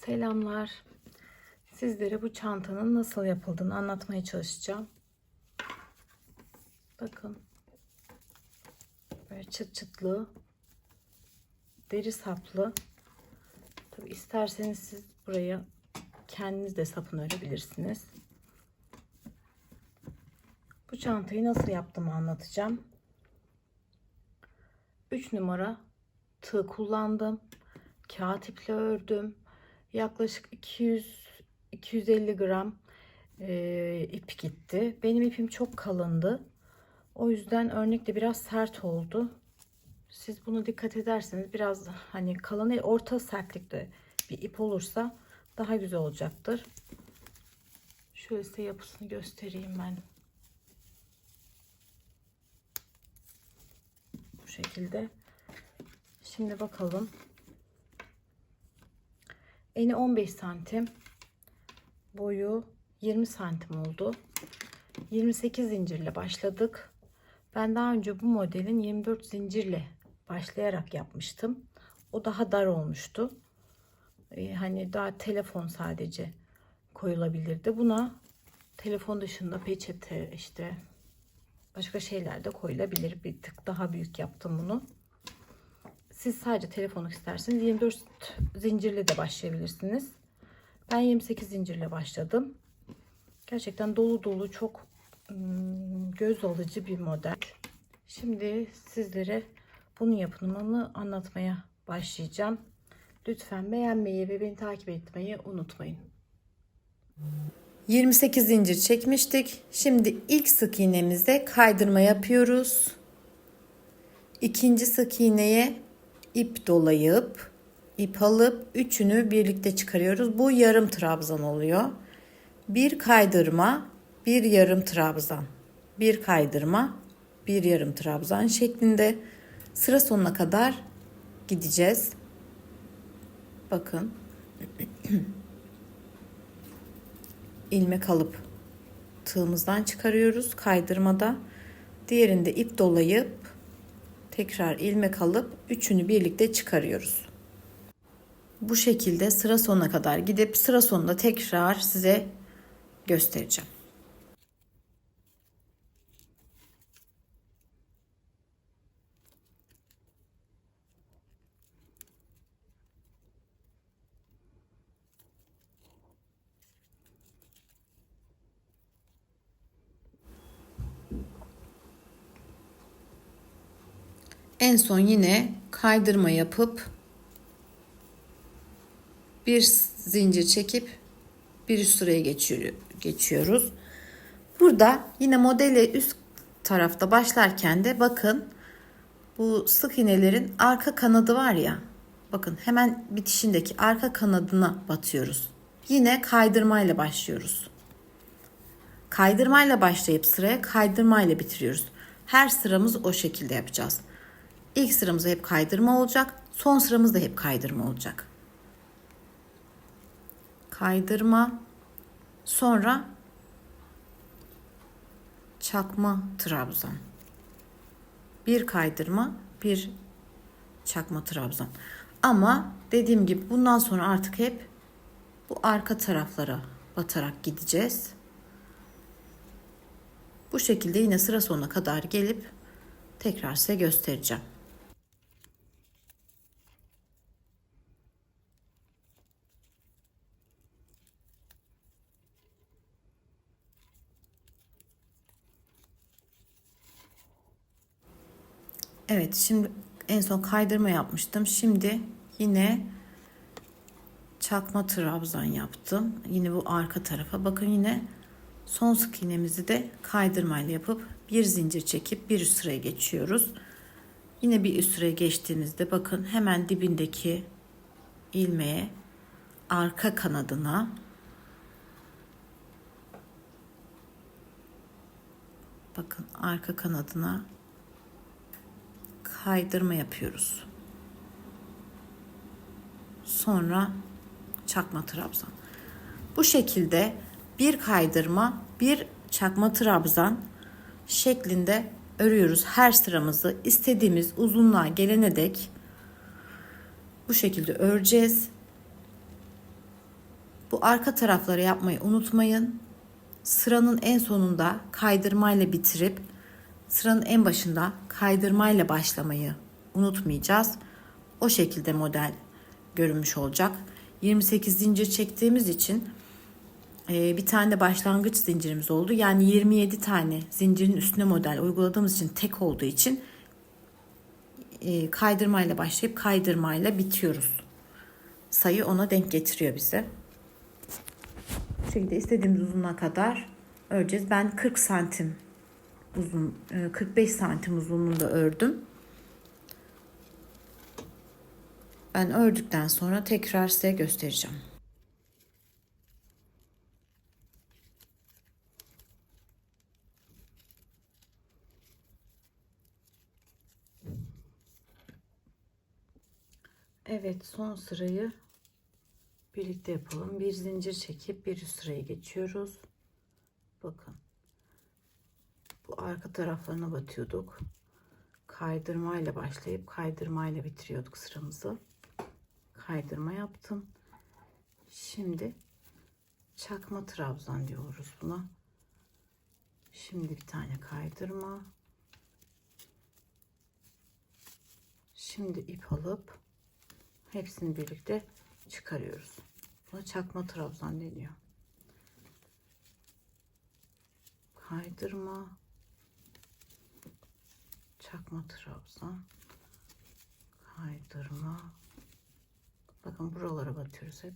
Selamlar. Sizlere bu çantanın nasıl yapıldığını anlatmaya çalışacağım. Bakın. Böyle çıt çıtlı. Deri saplı. Tabi isterseniz siz buraya kendiniz de sapını örebilirsiniz. Bu çantayı nasıl yaptığımı anlatacağım. 3 numara tığ kullandım. Kağıt iple ördüm. Yaklaşık 200-250 gram ip gitti. Benim ipim çok kalındı. O yüzden örnek de biraz sert oldu. Siz bunu dikkat ederseniz biraz hani kalın değil, orta sertlikte bir ip olursa daha güzel olacaktır. Şöyle size yapısını göstereyim ben. Bu şekilde. Şimdi bakalım. Eni 15 santim. Boyu 20 santim oldu. 28 zincirle başladık. Ben daha önce bu modelin 24 zincirle başlayarak yapmıştım. O daha dar olmuştu. Hani daha telefon sadece koyulabilirdi. Buna telefon dışında peçete, işte başka şeyler de koyulabilir. Bir tık daha büyük yaptım bunu. Siz sadece telefonu isterseniz 24 zincirle de başlayabilirsiniz. Ben 28 zincirle başladım. Gerçekten dolu dolu, çok göz alıcı bir model. Şimdi sizlere bunun yapımını anlatmaya başlayacağım. Lütfen beğenmeyi ve beni takip etmeyi unutmayın. 28 zincir çekmiştik. Şimdi ilk sık iğnemizde kaydırma yapıyoruz. İkinci sık iğneye ip dolayıp ip alıp üçünü birlikte çıkarıyoruz. Bu yarım trabzan oluyor. Bir kaydırma, bir yarım trabzan. Bir kaydırma, bir yarım trabzan şeklinde sıra sonuna kadar gideceğiz. Bakın. ilmek alıp tığımızdan çıkarıyoruz kaydırmada. Diğerinde ip dolayıp tekrar ilmek alıp üçünü birlikte çıkarıyoruz. Bu şekilde sıra sonuna kadar gidip sıra sonunda tekrar size göstereceğim. En son yine kaydırma yapıp bir zincir çekip bir üst sıraya geçiyoruz. Burada yine modeli üst tarafta başlarken de bakın, bu sık iğnelerin arka kanadı var ya, bakın hemen bitişindeki arka kanadına batıyoruz. Yine kaydırmayla başlıyoruz. Kaydırmayla başlayıp sıraya kaydırmayla bitiriyoruz. Her sıramız o şekilde yapacağız. İlk sıramızda hep kaydırma olacak. Son sıramızda hep kaydırma olacak. Kaydırma, sonra çakma trabzan. Bir kaydırma, bir çakma trabzan. Ama dediğim gibi bundan sonra artık hep bu arka taraflara batarak gideceğiz. Bu şekilde yine sıra sonuna kadar gelip tekrar size göstereceğim. Evet, şimdi en son kaydırma yapmıştım. Şimdi yine çakma trabzan yaptım. Yine bu arka tarafa. Bakın yine son sık iğnemizi de kaydırmayla yapıp bir zincir çekip bir üst sıraya geçiyoruz. Yine bir üst sıraya geçtiğimizde bakın hemen dibindeki ilmeğe, arka kanadına bakın, arka kanadına kaydırma yapıyoruz. Sonra çakma trabzan. Bu şekilde bir kaydırma, bir çakma trabzan şeklinde örüyoruz. Her sıramızı istediğimiz uzunluğa gelene dek bu şekilde öreceğiz. Bu arka tarafları yapmayı unutmayın. Sıranın en sonunda kaydırmayla bitirip sıranın en başında kaydırmayla başlamayı unutmayacağız. O şekilde model görünmüş olacak. 28 zincir çektiğimiz için bir tane de başlangıç zincirimiz oldu. Yani 27 tane zincirin üstüne model uyguladığımız için tek olduğu için kaydırmayla başlayıp kaydırmayla bitiyoruz. Sayı ona denk getiriyor bize. Bu şekilde istediğimiz uzunluğa kadar öreceğiz. Ben 40 santim uzun, 45 santim uzunluğunda ördüm. Ben ördükten sonra tekrar size göstereceğim. Evet, son sırayı birlikte yapalım. Bir zincir çekip bir üst sıraya geçiyoruz. Bakın. Bu arka taraflarına batıyorduk. Kaydırmayla başlayıp kaydırmayla bitiriyorduk sıramızı. Kaydırma yaptım. Şimdi çakma trabzan diyoruz buna. Şimdi bir tane kaydırma. Şimdi ip alıp hepsini birlikte çıkarıyoruz. Buna çakma trabzan deniyor. Kaydırma, çakma trabzan, kaydırma. Bakın buralara batıyoruz hep.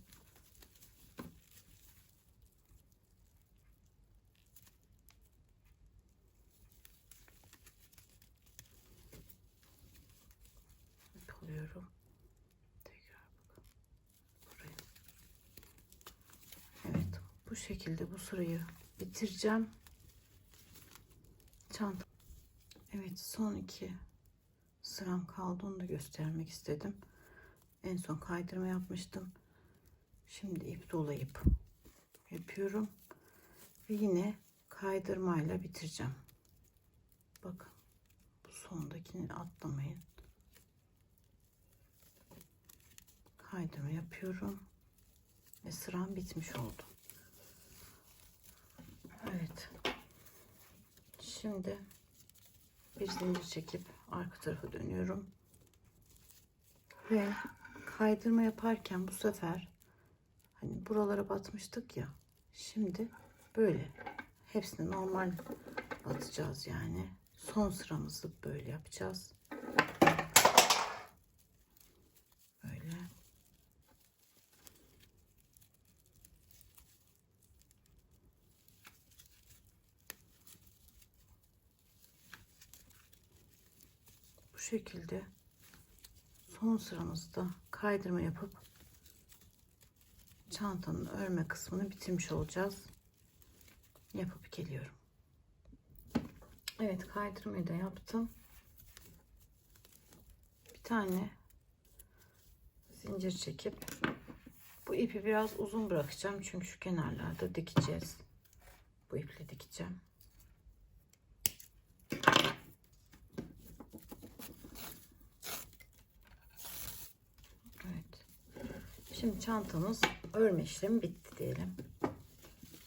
Alıyorum. Tekrar bakın. Buraya. Evet, bu şekilde bu sırayı bitireceğim. Çanta. Evet, son 2 sıram kaldı, onu da göstermek istedim. En son kaydırma yapmıştım. Şimdi ip dolayıp yapıyorum ve yine kaydırmayla bitireceğim. Bakın, bu sondakini atlamayın. Kaydırma yapıyorum ve sıram bitmiş oldu. Evet, şimdi bir zincir çekip arka tarafa dönüyorum ve kaydırma yaparken bu sefer hani buralara batmıştık ya, şimdi böyle hepsini normal batacağız. Yani son sıramızı böyle yapacağız. Böyle. Bu şekilde son sıramızda kaydırma yapıp çantanın örme kısmını bitirmiş olacağız. Yapıp geliyorum. Evet, kaydırmayı da yaptım. Bir tane zincir çekip bu ipi biraz uzun bırakacağım çünkü şu kenarlarda dikeceğiz. Bu iple dikeceğim. Evet. Şimdi çantamız örme işlemi bitti diyelim.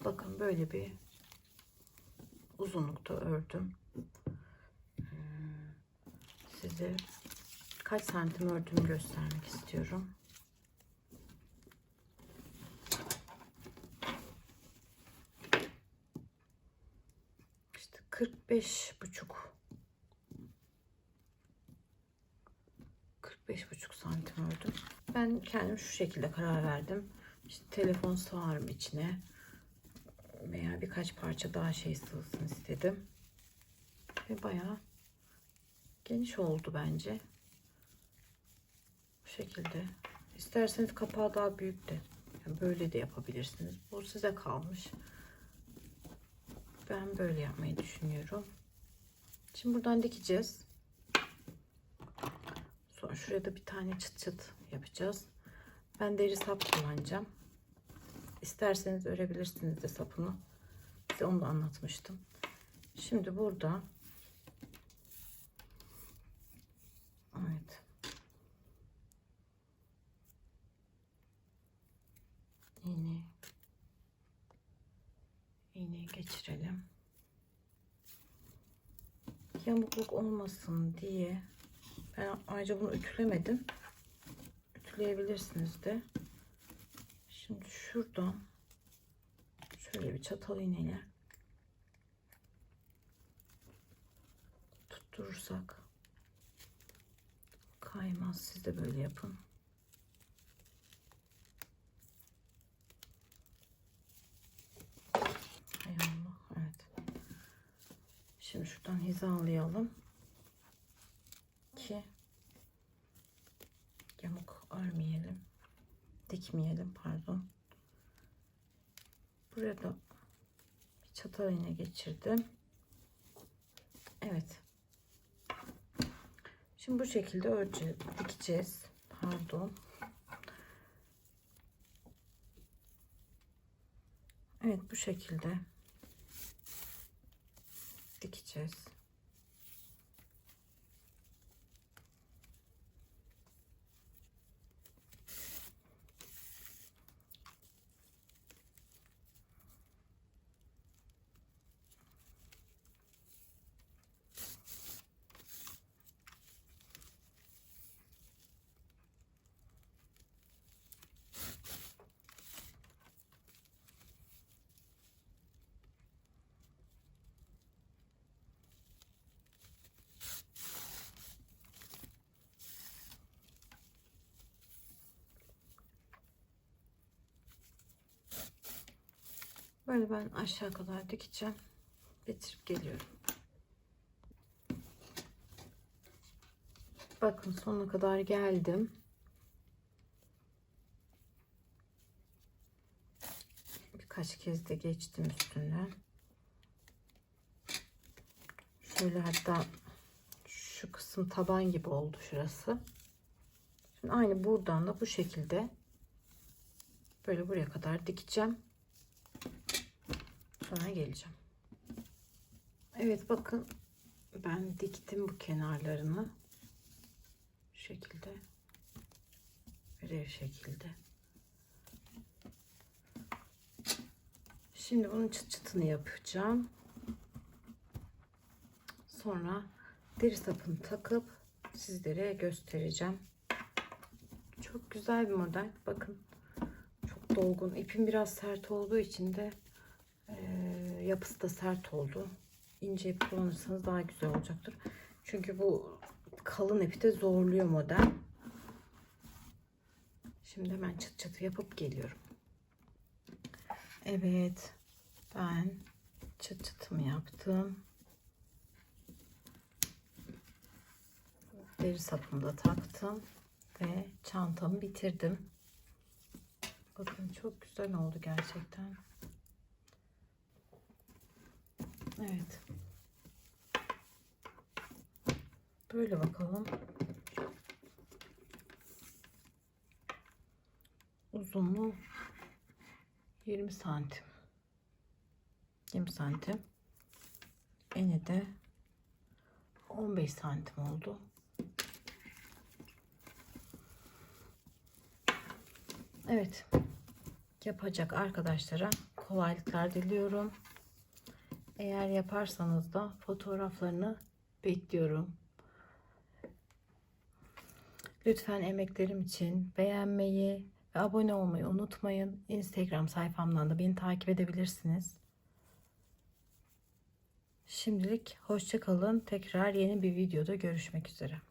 Bakın böyle bir uzunlukta ördüm. Size kaç santim ördüğümü göstermek istiyorum. İşte 45,5 santim ördüm. Ben kendim şu şekilde karar verdim. İşte telefon sığarım içine veya birkaç parça daha şey sığsın istedim. Ve bayağı geniş oldu bence. Bu şekilde. İsterseniz kapağı daha büyük de, yani böyle de yapabilirsiniz. Bu size kalmış. Ben böyle yapmayı düşünüyorum. Şimdi buradan dikeceğiz. Sonra şuraya da bir tane çıt çıt yapacağız. Ben deri sap kullanacağım. İsterseniz örebilirsiniz de sapını. Size onu da anlatmıştım. Şimdi burada evet, iğne geçirelim. Yamukluk olmasın diye ben ayrıca bunu ütülemedim. Ütüleyebilirsiniz de. Şimdi şuradan şöyle bir çatal iğneyle tutturursak kaymaz. Siz de böyle yapın. Hay Allah. Evet. Şimdi şuradan hizalayalım ki yamuk örmeyelim. Dikmeyelim, pardon. Buraya da bir çatal iğne geçirdim. Evet. Şimdi bu şekilde öreceğiz, dikeceğiz. Pardon. Evet, bu şekilde dikeceğiz. Böyle ben aşağı kadar dikeceğim. Bitirip geliyorum. Bakın sonuna kadar geldim. Birkaç kez de geçtim üstünden. Şöyle, hatta şu kısım taban gibi oldu şurası. Şimdi aynı buradan da bu şekilde böyle buraya kadar dikeceğim. Sonra geleceğim. Evet, bakın ben diktim bu kenarlarını. Şu şekilde. Böyle şekilde. Şimdi bunun çıt çıtını yapacağım. Sonra deri sapını takıp sizlere göstereceğim. Çok güzel bir model. Bakın çok dolgun. İpim biraz sert olduğu için de yapısı da sert oldu. İnce ip kullanırsanız daha güzel olacaktır. Çünkü bu kalın ipi de zorluyor model. Şimdi hemen çıt çıt yapıp geliyorum. Evet, ben çıt çıtımı yaptım. Deri sapımı da taktım ve çantamı bitirdim. Bakın çok güzel oldu gerçekten. Evet. Böyle bakalım. Uzunluğu 20 santim. 20 santim. Eni de 15 santim oldu. Evet. Yapacak arkadaşlara kolaylıklar diliyorum. Eğer yaparsanız da fotoğraflarını bekliyorum. Lütfen emeklerim için beğenmeyi ve abone olmayı unutmayın. Instagram sayfamdan da beni takip edebilirsiniz. Şimdilik hoşça kalın. Tekrar yeni bir videoda görüşmek üzere.